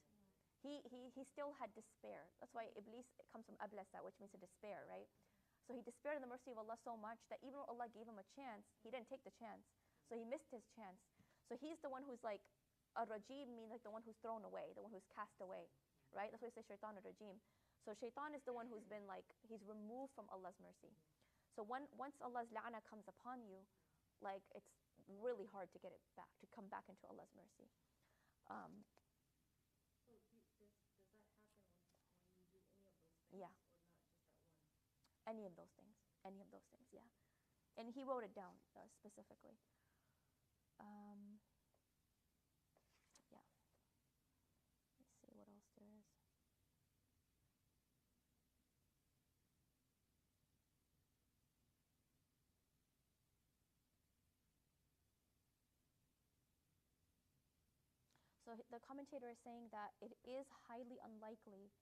He still had despair. That's why Iblis comes from ablasa, which means to despair, right? So he despaired in the mercy of Allah so much that even though Allah gave him a chance, he didn't take the chance. So he missed his chance. So he's the one who's like, a-rajim means like the one who's thrown away, the one who's cast away, right? That's why they say shaitan ar-rajim. So shaitan is the one who's been like, he's removed from Allah's mercy. So once Allah's la'na comes upon you, like, it's really hard to get it back, to come back into Allah's mercy. So does that happen when you do any of those things? Yeah. Or not just that one? Any of those things, yeah. And he wrote it down specifically. Yeah. Let's see what else there is. So the commentator is saying that it is highly unlikely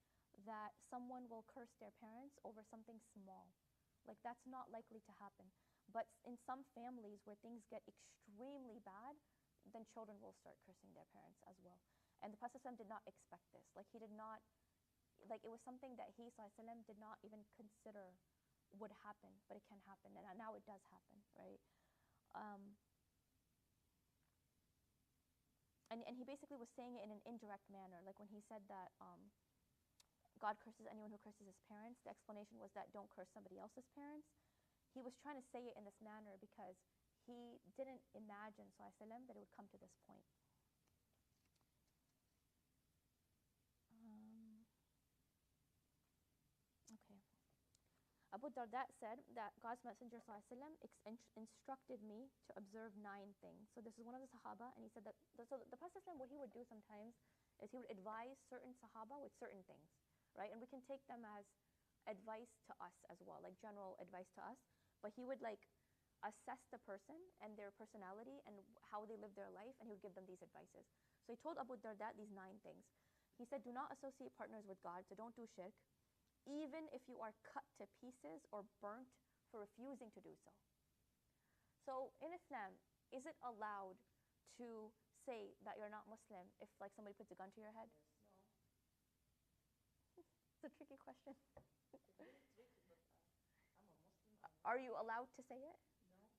that someone will curse their parents over something small. Like, that's not likely to happen. But in some families where things get extremely bad, then children will start cursing their parents as well. And the Prophet ﷺ did not expect this. Like, he did not, like, it was something that he ﷺ did not even consider would happen, but it can happen. And now it does happen, right? And he basically was saying it in an indirect manner. Like when he said that God curses anyone who curses his parents, the explanation was that don't curse somebody else's parents. He was trying to say it in this manner because he didn't imagine ﷺ that it would come to this point. Okay. Abu Darda said that God's Messenger ﷺ instructed me to observe 9 things. So this is one of the Sahaba, and he said that so the Prophet ﷺ, what he would do sometimes is he would advise certain Sahaba with certain things, right? And we can take them as advice to us as well, like general advice to us. But he would like assess the person and their personality and how they live their life, and he would give them these advices. So he told Abu Darda these 9 things. He said, do not associate partners with God, so don't do shirk, even if you are cut to pieces or burnt for refusing to do so. So in Islam, is it allowed to say that you're not Muslim if like somebody puts a gun to your head? No. It's a tricky question. It's really tricky, but I'm a Muslim. Are you allowed to say it? No.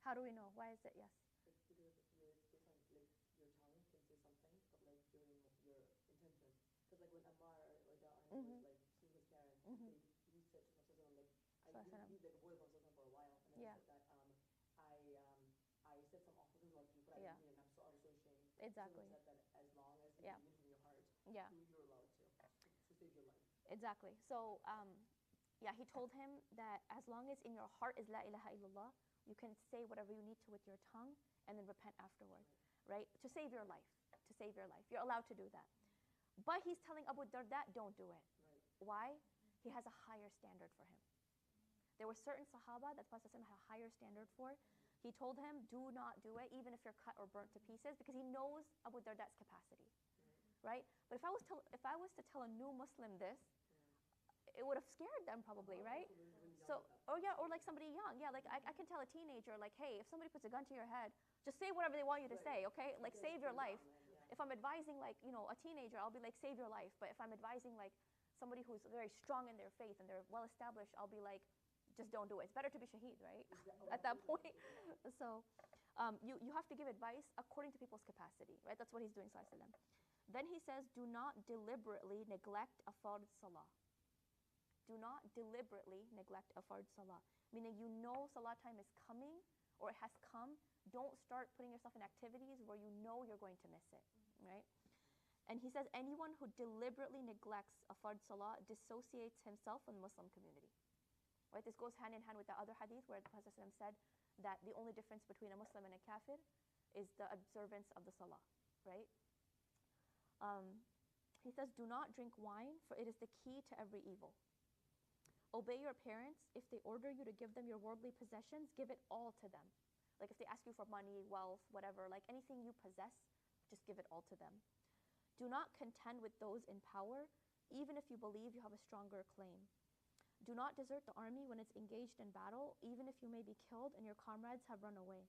How do we know? Why is it yes? Like, because it's based on like your tongue can say something, but like your intention. Because like when Ammar was like seeing his parents, he said to Prophet like he like avoided Prophet for a while, and then Yeah. he said that I said some awful things about you, but Yeah. I didn't, and I was so ashamed. Exactly. So he said that as long as you Yeah. believe in your heart, Yeah. you're allowed to save your life. Exactly. So yeah, he told him that as long as in your heart is la ilaha illallah, you can say whatever you need to with your tongue and then repent afterward, right? To save your life. To save your life. You're allowed to do that. But he's telling Abu Darda, don't do it. Right. Why? He has a higher standard for him. There were certain Sahaba that the Prophet had a higher standard for. He told him, do not do it, even if you're cut or burnt to pieces, because he knows Abu Darda's capacity, right? But if I was to tell a new Muslim this, it would have scared them probably, right? So, or like somebody young, yeah, like I can tell a teenager, like, hey, if somebody puts a gun to your head, just say whatever they want you to say, okay? Like, save your life. If I'm advising, like, a teenager, I'll be like, save your life. But if I'm advising, like, somebody who's very strong in their faith and they're well established, I'll be like, just don't do it. It's better to be shaheed, right? At that point. So you have to give advice according to people's capacity, right? That's what he's doing, sallallahu alaihi wasallam. Then he says, do not deliberately neglect a fard salah. Do not deliberately neglect a fard salah. Meaning you know salah time is coming or it has come. Don't start putting yourself in activities where you know you're going to miss it, right? And he says anyone who deliberately neglects a fard salah dissociates himself from the Muslim community. Right? This goes hand in hand with the other hadith where the Prophet ﷺ said that the only difference between a Muslim and a kafir is the observance of the salah, right? He says, do not drink wine, for it is the key to every evil. Obey your parents. If they order you to give them your worldly possessions, give it all to them. Like if they ask you for money, wealth, whatever, like anything you possess, just give it all to them. Do not contend with those in power, even if you believe you have a stronger claim. Do not desert the army when it's engaged in battle, even if you may be killed and your comrades have run away.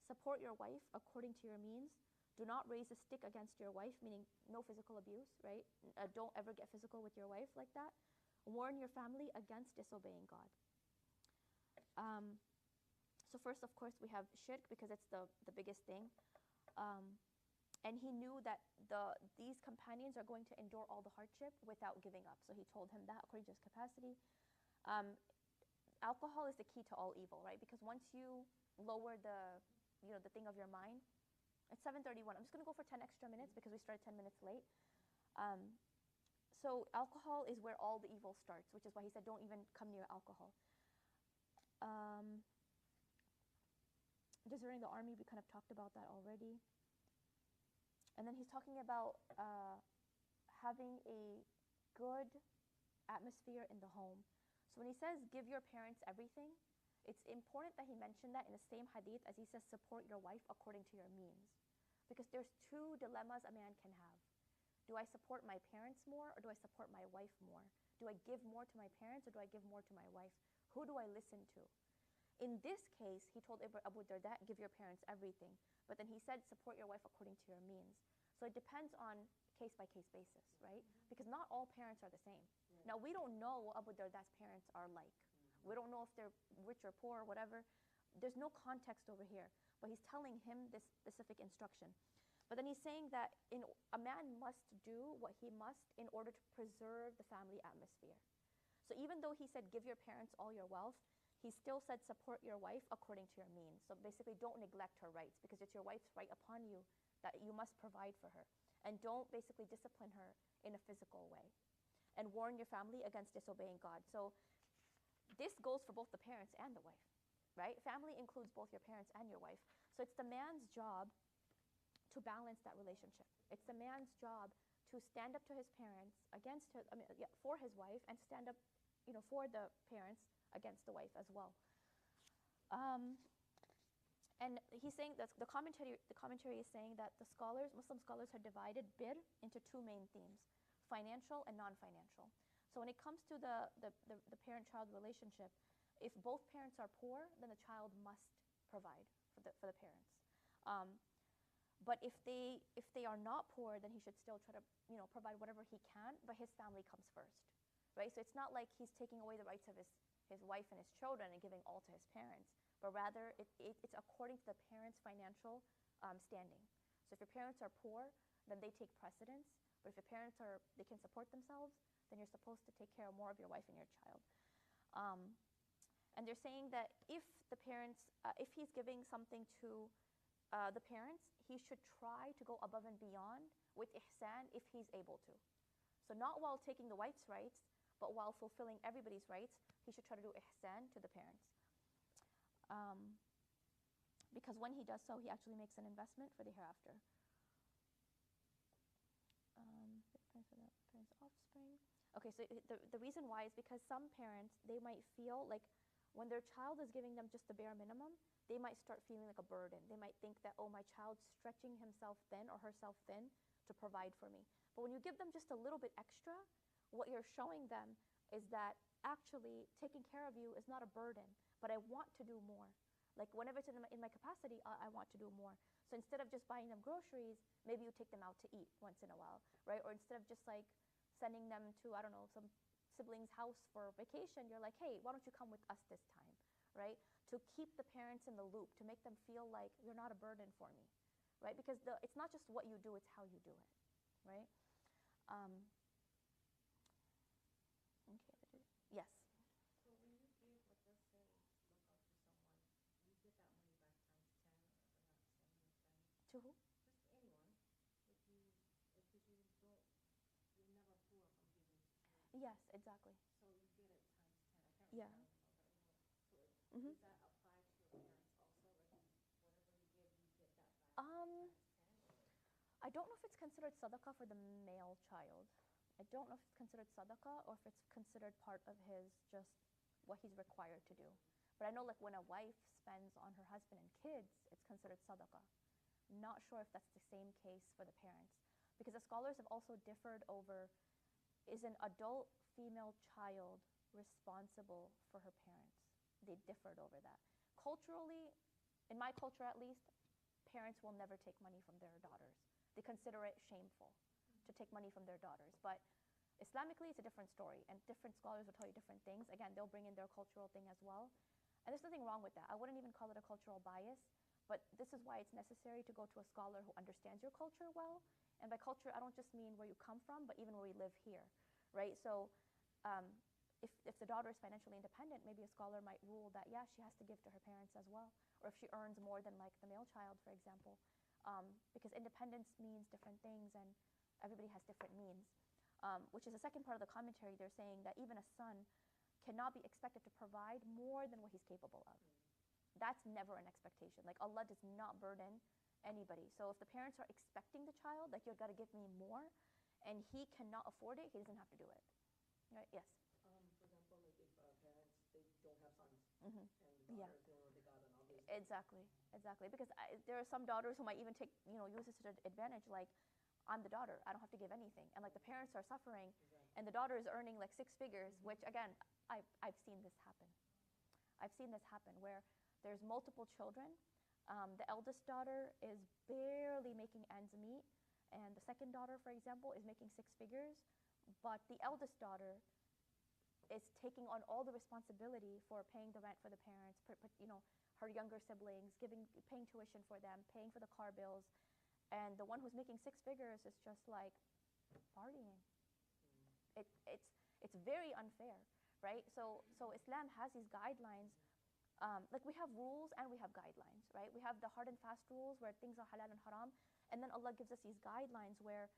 Support your wife according to your means. Do not raise a stick against your wife, meaning no physical abuse, right? Don't ever get physical with your wife like that. Warn your family against disobeying God. So first, of course, we have shirk because it's the biggest thing. And he knew that these companions are going to endure all the hardship without giving up. So he told him that according to his capacity. Alcohol is the key to all evil, right? Because once you lower the thing of your mind, it's 7:31. I'm just going to go for 10 extra minutes because we started 10 minutes late. So alcohol is where all the evil starts, which is why he said don't even come near alcohol. Deserting the army, we kind of talked about that already. And then he's talking about having a good atmosphere in the home. So when he says give your parents everything, it's important that he mentioned that in the same hadith as he says support your wife according to your means. Because there's two dilemmas a man can have. Do I support my parents more or do I support my wife more? Do I give more to my parents or do I give more to my wife? Who do I listen to? In this case, he told Abu Darda, give your parents everything. But then he said support your wife according to your means. So it depends on case-by-case basis, right? Because not all parents are the same. Now, we don't know what Abu Darda's parents are like. We don't know if they're rich or poor or whatever. There's no context over here. But he's telling him this specific instruction. But then he's saying that a man must do what he must in order to preserve the family atmosphere. So even though he said give your parents all your wealth, he still said support your wife according to your means. So basically don't neglect her rights because it's your wife's right upon you that you must provide for her. And don't basically discipline her in a physical way. And warn your family against disobeying God. So this goes for both the parents and the wife, right? Family includes both your parents and your wife. So it's the man's job to balance that relationship. It's the man's job to stand up to his parents for his wife and stand up, for the parents against the wife as well. And he's saying that the commentary is saying that Muslim scholars have divided bir into two main themes, financial and non-financial. So when it comes to the parent-child relationship, if both parents are poor, then the child must provide for the parents. But if they are not poor, then he should still try to provide whatever he can, but his family comes first, right? So it's not like he's taking away the rights of his wife and his children and giving all to his parents. But rather, it's according to the parents' financial standing. So if your parents are poor, then they take precedence. But if your parents they can support themselves, then you're supposed to take care more of your wife and your child. And they're saying that if he's giving something to the parents, he should try to go above and beyond with ihsan if he's able to. So not while taking the wife's rights, but while fulfilling everybody's rights, he should try to do ihsan to the parents. Because when he does so, he actually makes an investment for the hereafter. Parents' offspring. Okay, so the reason why is because some parents, they might feel like when their child is giving them just the bare minimum, they might start feeling like a burden. They might think that, oh, my child's stretching himself thin or herself thin to provide for me. But when you give them just a little bit extra, what you're showing them is that actually taking care of you is not a burden, but I want to do more. Like whenever it's in my capacity, I want to do more. So instead of just buying them groceries, maybe you take them out to eat once in a while, right? Or instead of just like sending them to, I don't know, some sibling's house for vacation, you're like, hey, why don't you come with us this time, right? To keep the parents in the loop, to make them feel like you're not a burden for me, right? Because it's not just what you do, it's how you do it, right? Okay, yes. So when you give, like, let's say, look up to someone, you get that money back times 10 or not 7 or 10. To who? Just anyone. Because you're never poor from giving to charity. Yes, exactly. So you get it times 10. I can't Yeah. remember how that works. So Mhm. does that apply to your parents also? Like whatever you give, you get that back Um, times 10? Or? I don't know if it's considered sadaqah for the male child. I don't know if it's considered sadaqah or if it's considered part of his just what he's required to do. But I know like when a wife spends on her husband and kids, it's considered sadaqah. Not sure if that's the same case for the parents. Because the scholars have also differed over, is an adult female child responsible for her parents? They differed over that. Culturally, in my culture at least, parents will never take money from their daughters. They consider it shameful to take money from their daughters. But Islamically, it's a different story, and different scholars will tell you different things. Again, they'll bring in their cultural thing as well. And there's nothing wrong with that. I wouldn't even call it a cultural bias, but this is why it's necessary to go to a scholar who understands your culture well. And by culture, I don't just mean where you come from, but even where we live here, right? So if the daughter is financially independent, maybe a scholar might rule that, yeah, she has to give to her parents as well. Or if she earns more than like the male child, for example. Because independence means different things and everybody has different means. Which is the second part of the commentary. They're saying that even a son cannot be expected to provide more than what he's capable of. That's never an expectation. Like Allah does not burden anybody. So if the parents are expecting the child, like you've got to give me more, and he cannot afford it, he doesn't have to do it. Right? Yes. For example, like if parents they don't have sons Mm-hmm. and Yeah. daughters, they got an obvious. Exactly. Because there are some daughters who might even take, use this to their advantage. Like, I'm the daughter, I don't have to give anything, and like the parents are suffering, Exactly. and the daughter is earning like 6 figures, which again, I've seen this happen. I've seen this happen where there's multiple children. The eldest daughter is barely making ends meet, and the second daughter, for example, is making 6 figures, but the eldest daughter is taking on all the responsibility for paying the rent for the parents, her younger siblings, paying tuition for them, paying for the car bills, and the one who's making 6 figures is just like partying. It's very unfair, right? So Islam has these guidelines. Like we have rules and we have guidelines, right? We have the hard and fast rules where things are halal and haram, and then Allah gives us these guidelines where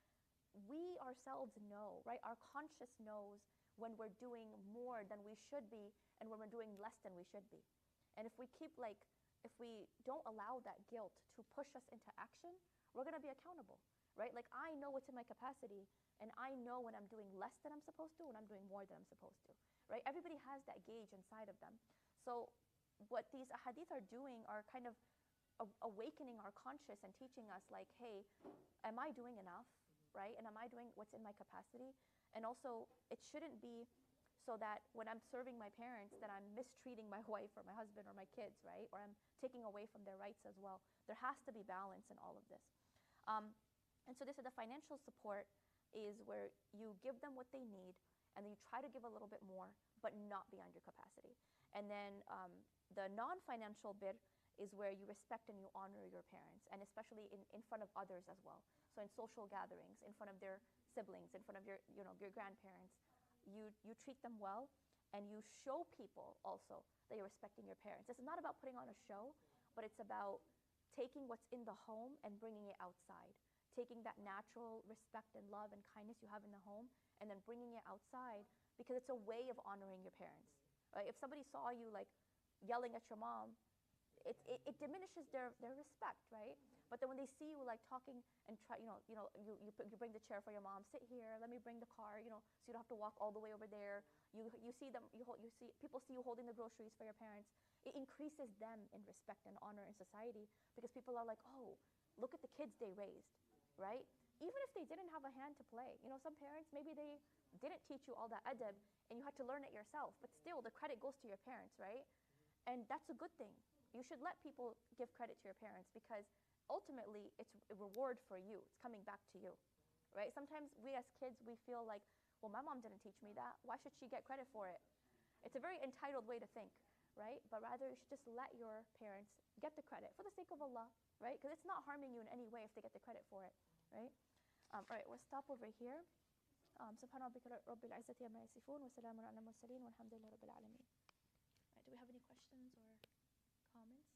we ourselves know, right? Our conscience knows when we're doing more than we should be and when we're doing less than we should be. And if we don't allow that guilt to push us into action, we're going to be accountable, right? Like I know what's in my capacity, and I know when I'm doing less than I'm supposed to, when I'm doing more than I'm supposed to, right? Everybody has that gauge inside of them. So what these ahadith are doing are kind of awakening our conscience and teaching us like, hey, am I doing enough, right? And am I doing what's in my capacity? And also, it shouldn't be so that when I'm serving my parents that I'm mistreating my wife or my husband or my kids, right? Or I'm taking away from their rights as well. There has to be balance in all of this. And so this is the financial support is where you give them what they need, and then you try to give a little bit more, but not beyond your capacity. And then the non-financial bit is where you respect and you honor your parents, and especially in front of others as well. So in social gatherings, in front of their siblings, in front of your grandparents, you treat them well, and you show people also that you're respecting your parents. It's not about putting on a show, but it's about taking what's in the home and bringing it outside, taking that natural respect and love and kindness you have in the home and then bringing it outside, because it's a way of honoring your parents. Right? If somebody saw you like yelling at your mom, it diminishes their respect, right? But then when they see you like talking and you bring the chair for your mom, sit here, let me bring the car, so you don't have to walk all the way over there. You see them, people see you holding the groceries for your parents. It increases them in respect and honor in society, because people are like, oh, look at the kids they raised, right? Even if they didn't have a hand to play. Some parents, maybe they didn't teach you all that adab and you had to learn it yourself, but still the credit goes to your parents, right? And that's a good thing. You should let people give credit to your parents, because ultimately it's a reward for you. It's coming back to you, right? Sometimes we as kids, we feel like, well, my mom didn't teach me that. Why should she get credit for it? It's a very entitled way to think, right? But rather you should just let your parents get the credit for the sake of Allah, right? Because it's not harming you in any way if they get the credit for it, right? All right, we'll stop over here. Subhana rabbika rabbil izzati amma yasifun wa salamun ala mursaleen walhamdulillahi rabbil alameen. All right, do we have any questions or comments?